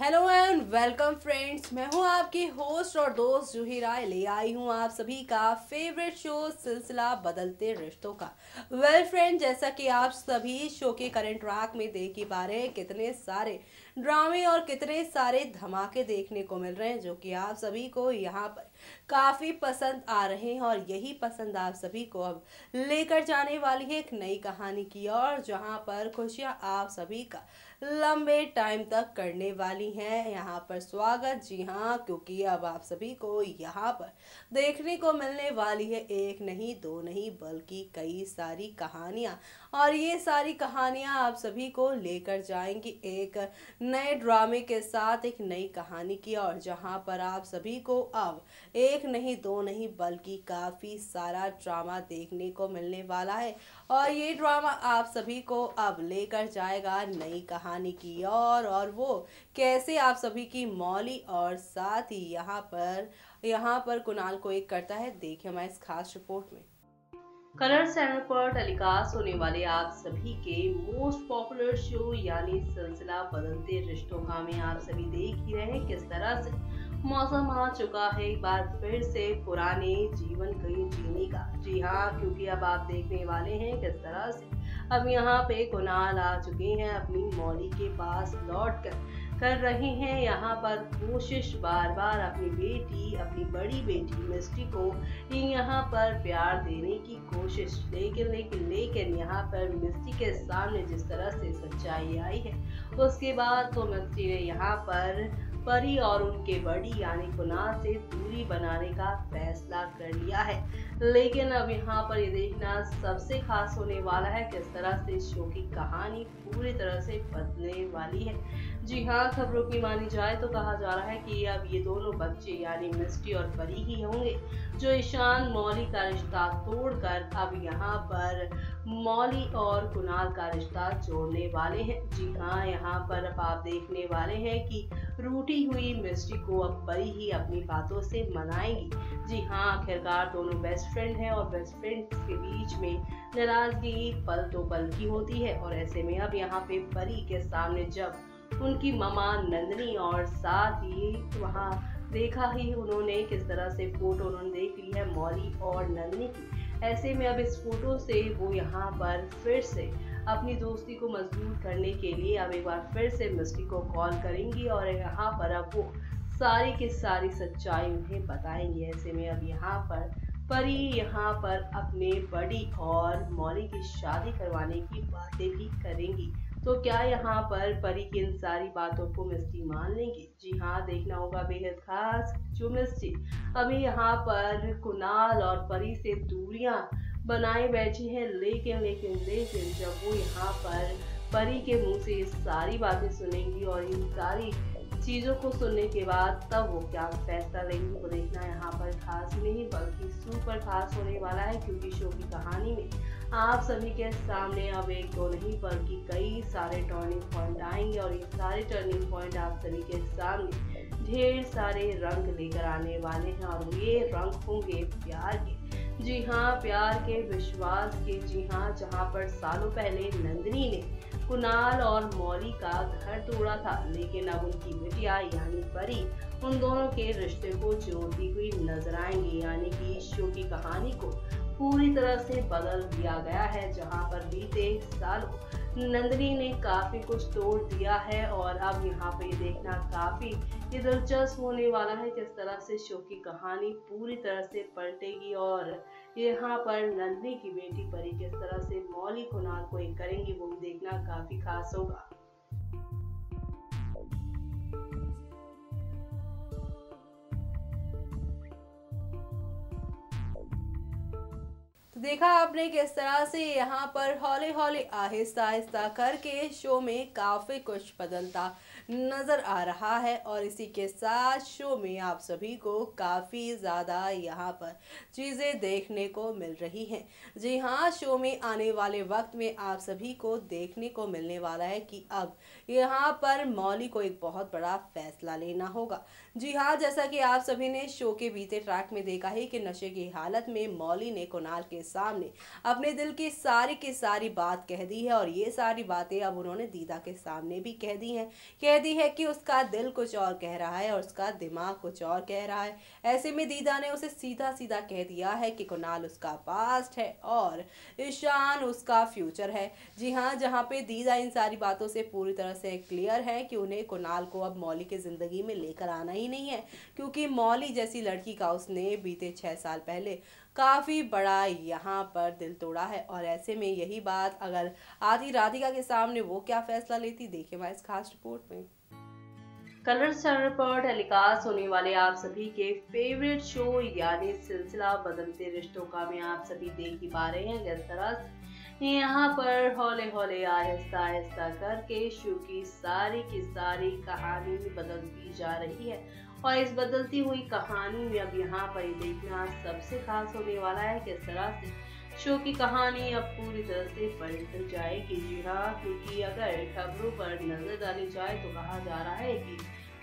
Hello and welcome friends, मैं हूं आपकी होस्ट और दोस्त जूही राय। ले आई हूं आप सभी का फेवरेट शो सिलसिला बदलते रिश्तों का। फ्रेंड, जैसा कि आप सभी शो के करंट ट्रैक में देख ही पा रहे हैं, कितने सारे ड्रामे और कितने सारे धमाके देखने को मिल रहे हैं जो कि आप सभी को यहाँ पर काफ़ी पसंद आ रहे हैं। और यही पसंद आप सभी को अब लेकर जाने वाली है एक नई कहानी की ओर, जहाँ पर खुशियाँ आप सभी का लंबे टाइम तक करने वाली हैं। यहाँ पर स्वागत, जी हाँ, क्योंकि अब आप सभी को यहाँ पर देखने को मिलने वाली है एक नहीं दो नहीं बल्कि कई सारी कहानियाँ। और ये सारी कहानियाँ आप सभी को लेकर जाएंगी एक नए ड्रामे के साथ एक नई कहानी की ओर, जहाँ पर आप सभी को अब एक नहीं दो नहीं बल्कि काफ़ी सारा ड्रामा देखने को मिलने वाला है। और ये ड्रामा आप सभी को अब लेकर जाएगा नई कहानी की ओर, और वो कैसे आप सभी की मौली और साथ ही यहाँ पर कुणाल को एक करता है। देखिए हमारे इस खास रिपोर्ट में। कलर चैनल पर टेलीकास्ट होने वाले आप सभी के मोस्ट पॉपुलर शो यानी सिलसिला बदलते रिश्तों का में आप सभी देख ही रहे हैं किस तरह से मौसम आ चुका है एक बार फिर से पुराने जीवन के जीने का। जी हाँ, क्योंकि अब आप देखने वाले हैं किस तरह से अब यहाँ पे कुणाल आ चुके हैं अपनी मौली के पास लौट कर रहे हैं यहाँ पर कोशिश बार बार अपनी बेटी, अपनी बड़ी बेटी मिस्टी को यहाँ पर प्यार देने की कोशिश। लेकिन यहाँ पर मिस्टी के सामने जिस तरह से सच्चाई आई है, उसके बाद तो मिस्टी ने यहाँ पर परी और उनके बड़ी यानी कुणाल से दूरी बनाने का फैसला कर लिया है। लेकिन अब यहाँ पर ये देखना सबसे खास होने वाला है किस तरह से शो की कहानी पूरी तरह से बदलने वाली है। जी हाँ, खबरों की मानी जाए तो कहा जा रहा है कि अब ये दोनों बच्चे यानी मिस्टी और परी ही होंगे जो ईशान मौली का रिश्ता तोड़कर अब यहाँ पर मौली और कुणाल का रिश्ता जोड़ने वाले हैं। जी हाँ, यहाँ पर अब आप देखने वाले हैं कि रूठी हुई मिस्टी को अब परी ही अपनी बातों से मनाएंगी। जी हाँ, आखिरकार दोनों बेस्ट फ्रेंड हैं और बेस्ट फ्रेंड्स के बीच में नाराजगी पल तो पल की होती है। और ऐसे में अब यहाँ पे परी के सामने जब उनकी ममा नंदनी और साथ ही वहाँ देखा ही उन्होंने किस तरह से फोटो उन्होंने देख ली है मौली और नंदनी की। ऐसे में अब इस फोटो से वो यहाँ पर फिर से अपनी दोस्ती को मजबूत करने के लिए अब एक बार फिर से मिस्टी को कॉल करेंगी और यहाँ पर अब वो सारी की सारी सच्चाई उन्हें बताएंगी। ऐसे में अब यहाँ पर परी यहाँ पर अपने बड़ी और मौली की शादी करवाने की बातें भी करेंगी। तो क्या यहाँ पर परी की इन सारी बातों को मिस्टी मान लेंगी? जी हाँ, देखना होगा बेहद खास जो मिस्टी अभी यहाँ पर कुणाल और परी से दूरियां बनाए बैठी हैं। लेकिन जब वो यहाँ पर परी के मुंह से सारी बातें सुनेंगी और इन सारी चीजों को सुनने के बाद तब वो क्या फैसला लेंगी, वो देखना यहाँ पर खास नहीं बल्कि सुपर खास होने वाला है। क्योंकि शो की कहानी में आप सभी के सामने अब एक दो नहीं बल्कि कई सारे टर्निंग पॉइंट आएंगे और ये सारे टर्निंग पॉइंट आप सभी के सामने ढेर सारे रंग लेकर आने वाले हैं। और ये रंग होंगे प्यार के। जी हाँ, प्यार के, विश्वास के। जी हाँ, जहाँ पर सालों पहले नंदिनी ने कुणाल और मौली का घर तोड़ा था, लेकिन अब उनकी बिटिया यानी परी उन दोनों के रिश्ते को जोड़ती हुई नजर आएंगी। यानी कि शो की कहानी को पूरी तरह से बदल दिया गया है, जहां पर बीते सालों नंदिनी ने काफी कुछ तोड़ दिया है। और अब यहाँ पे देखना काफी दिलचस्प होने वाला है किस तरह से शो की कहानी पूरी तरह से पलटेगी और यहाँ पर नंदिनी की बेटी परी किस तरह से मौली कुणाल को एक करेंगी, वो भी देखना काफी खास होगा। तो देखा आपने किस तरह से यहाँ पर हौले हौले आहिस्ता आहिस्ता करके शो में काफ़ी कुछ बदलता नज़र आ रहा है। और इसी के साथ शो में आप सभी को काफ़ी ज़्यादा यहाँ पर चीज़ें देखने को मिल रही हैं। जी हाँ, शो में आने वाले वक्त में आप सभी को देखने को मिलने वाला है कि अब यहाँ पर मौली को एक बहुत बड़ा फैसला लेना होगा। जी हाँ, जैसा कि आप सभी ने शो के बीते ट्रैक में देखा है कि नशे की हालत में मौली ने कुणाल के सामने अपने दिल की सारी बात कह दी है, और ये सारी बातें अब उन्होंने दीदा के सामने भी कह दी है कि उसका दिल कुछ और कह रहा है और उसका दिमाग कुछ और कह रहा है। ऐसे में दीदा ने उसे सीधा सीधा कह दिया है कि कुणाल उसका पास्ट है और ईशान उसका फ्यूचर है। जी हाँ, जहाँ पे दीदा इन सारी बातों से पूरी तरह से क्लियर है कि उन्हें कुणाल को अब मौली की ज़िंदगी में लेकर आना ही नहीं है, क्योंकि मौली जैसी लड़की का उसने बीते 6 साल पहले काफ़ी बड़ा यहाँ पर दिल तोड़ा है। और ऐसे में यही बात अगर आती राधिका के सामने, वो क्या फैसला लेती, देखिए हमारी इस खास रिपोर्ट में। कलर चैनल पर टेलीकास्ट होने वाले आप सभी के फेवरेट शो यानी सिलसिला बदलते रिश्तों का में आप सभी देख ही पा रहे हैं किस तरह से यहाँ पर हौले हौले आहिस्ता आहिस्ता करके शो की सारी कहानी बदलती जा रही है। और इस बदलती हुई कहानी में अब यहाँ पर देखना सबसे खास होने वाला है किस तरह से शो की कहानी अब पूरी तरह से पलट जाएगी। जी हाँ, क्योंकि अगर खबरों पर नजर डाली जाए तो कहा जा रहा है कि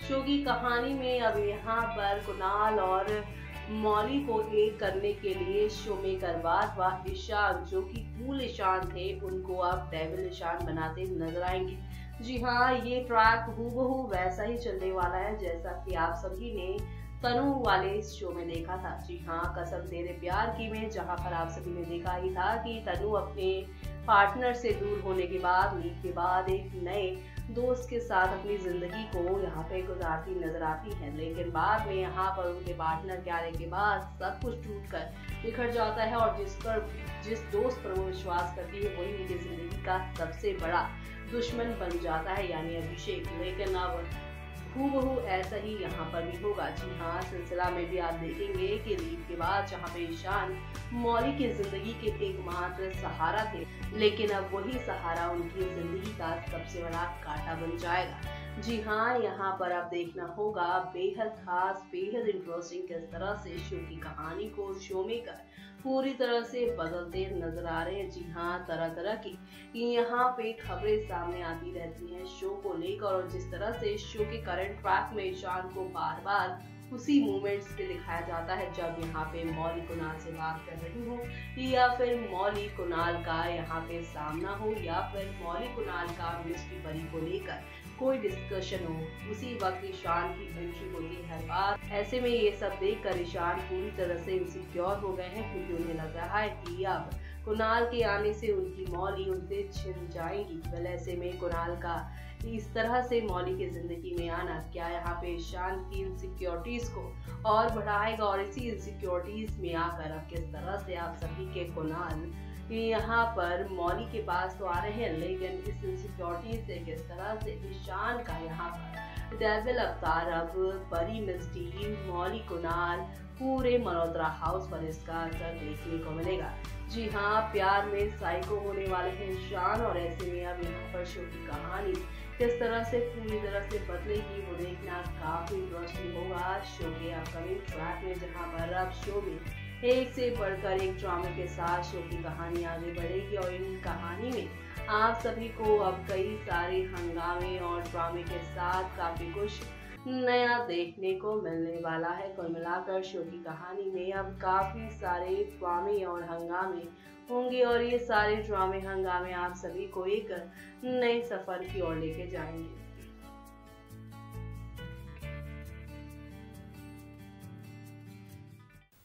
शो की कहानी में अब यहाँ पर कुणाल और मौली को एक करने के लिए शो में करवात व ईशान, जो कि कूल ईशान थे, उनको अब डेविल ईशान बनाते नजर आएंगे। जी हाँ, ये ट्रैक हूबहू वैसा ही चलने वाला है जैसा कि आप सभी ने तनु वाले इस शो में देखा था। जी हाँ, कसम तेरे प्यार की में जहाँ पर आप सभी ने देखा ही था कि तनु अपने पार्टनर से दूर होने के बाद, लीक के बाद एक नए दोस्त के साथ अपनी जिंदगी को यहाँ पे गुजारती नजर आती है, लेकिन बाद में यहाँ पर उनके पार्टनर के आने के बाद सब कुछ टूट कर बिखर जाता है और जिस दोस्त पर वो विश्वास करती है वही उनकी जिंदगी का सबसे बड़ा दुश्मन बन जाता है, यानी अभिषेक। लेकिन अब हूबहू ऐसा ही यहाँ पर भी होगा। जी हाँ, सिलसिला में भी आप देखेंगे कि लीप के बाद जहाँ पे ईशान मौली की जिंदगी के एकमात्र सहारा थे, लेकिन अब वही सहारा उनकी जिंदगी का सबसे बड़ा कांटा बन जाएगा। जी हाँ, यहाँ पर अब देखना होगा बेहद खास, बेहद इंटरेस्टिंग किस तरह से शो की कहानी को शो में कर पूरी तरह से बदलते नजर आ रहे हैं। जी हाँ, तरह तरह की यहाँ पे खबरें सामने आती रहती हैं शो को लेकर, और जिस तरह से शो के करंट ट्रैक में ईशान को बार बार उसी मोमेंट्स पे दिखाया जाता है जब यहाँ पे मौली कुणाल से बात कर रही हो, या फिर मौली कुणाल का यहाँ पे सामना हो, या फिर मौली कुणाल का मिस्ट्री परी को लेकर कोई डिस्कशन हो, उसी वक्त ईशान की एंट्री होती है हर बार। ऐसे में ये सब देखकर ईशान पूरी तरह से इनसिक्योर हो गए हैं, क्योंकि उन्हें लग रहा है कि अब कुणाल के आने से उनकी मौली उनसे छिन जाएगी। वेल, ऐसे में कुणाल का इस तरह से मौली की जिंदगी में आना क्या यहाँ पे ईशान की इनसिक्योरिटीज को और बढ़ाएगा, और इसी इनसिक्योरिटीज में आकर अब किस तरह से आप सभी के कुणाल यहाँ पर मौली के पास तो आ रहे हैं, लेकिन इस इनसिक्योरिटी से किस तरह से ईशान का यहाँ पर डेविल अवतार अब बड़ी मिस्टी मौली कुणाल पूरे मल्होत्रा हाउस पर इसका असर देखने को मिलेगा। जी हाँ, प्यार में साइको होने वाले हैं ईशान, और ऐसे में अब यहाँ पर शो की कहानी किस तरह से पूरी तरह से बदलेगी वो देखना काफी इंटरेस्टिंग होगा शो के अपकमिंग ट्रैक में, जहाँ पर अब शो में एक से बढ़कर एक ड्रामे के साथ शो की कहानी आगे बढ़ेगी। और इन कहानी में आप सभी को अब कई सारे हंगामे और ड्रामे के साथ काफी कुछ नया देखने को मिलने वाला है। कुल मिलाकर शो की कहानी में अब काफी सारे ड्रामे और हंगामे होंगे, और ये सारे ड्रामे हंगामे आप सभी को एक नए सफर की ओर लेके जाएंगे।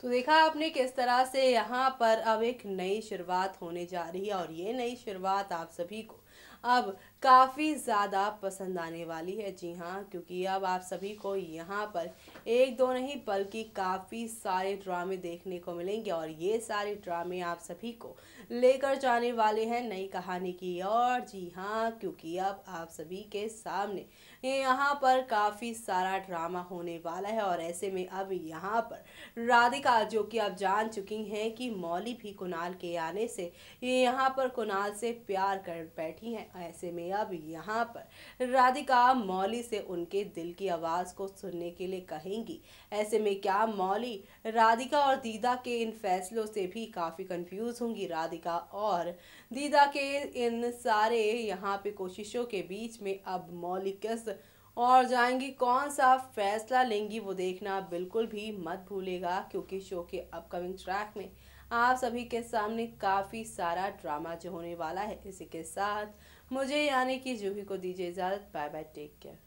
तो देखा आपने किस तरह से यहाँ पर अब एक नई शुरुआत होने जा रही है, और ये नई शुरुआत आप सभी को अब काफ़ी ज़्यादा पसंद आने वाली है। जी हाँ, क्योंकि अब आप सभी को यहाँ पर एक दो नहीं बल्कि काफ़ी सारे ड्रामे देखने को मिलेंगे, और ये सारे ड्रामे आप सभी को लेकर जाने वाले हैं नई कहानी की ओर। जी हाँ, क्योंकि अब आप सभी के सामने यहाँ पर काफ़ी सारा ड्रामा होने वाला है, और ऐसे में अब यहाँ पर राधिका, जो कि आप जान चुकी हैं कि मौली भी कुणाल के आने से यहाँ पर कुणाल से प्यार कर बैठी हैं, ऐसे में अब यहाँ पर राधिका मौली से उनके दिल की आवाज़ को सुनने के लिए कहेंगी। ऐसे में क्या मौली राधिका और दीदा के इन फैसलों से भी काफ़ी कंफ्यूज होंगी? राधिका और दीदा के इन सारे यहाँ पे कोशिशों के बीच में अब मौली किस और जाएंगी, कौन सा फैसला लेंगी, वो देखना बिल्कुल भी मत भूलेगा, क्योंकि शो के अपकमिंग ट्रैक में आप सभी के सामने काफ़ी सारा ड्रामा जो होने वाला है। इसी के साथ मुझे यानी कि जूही को दीजिए इजाज़त। Bye bye, take care.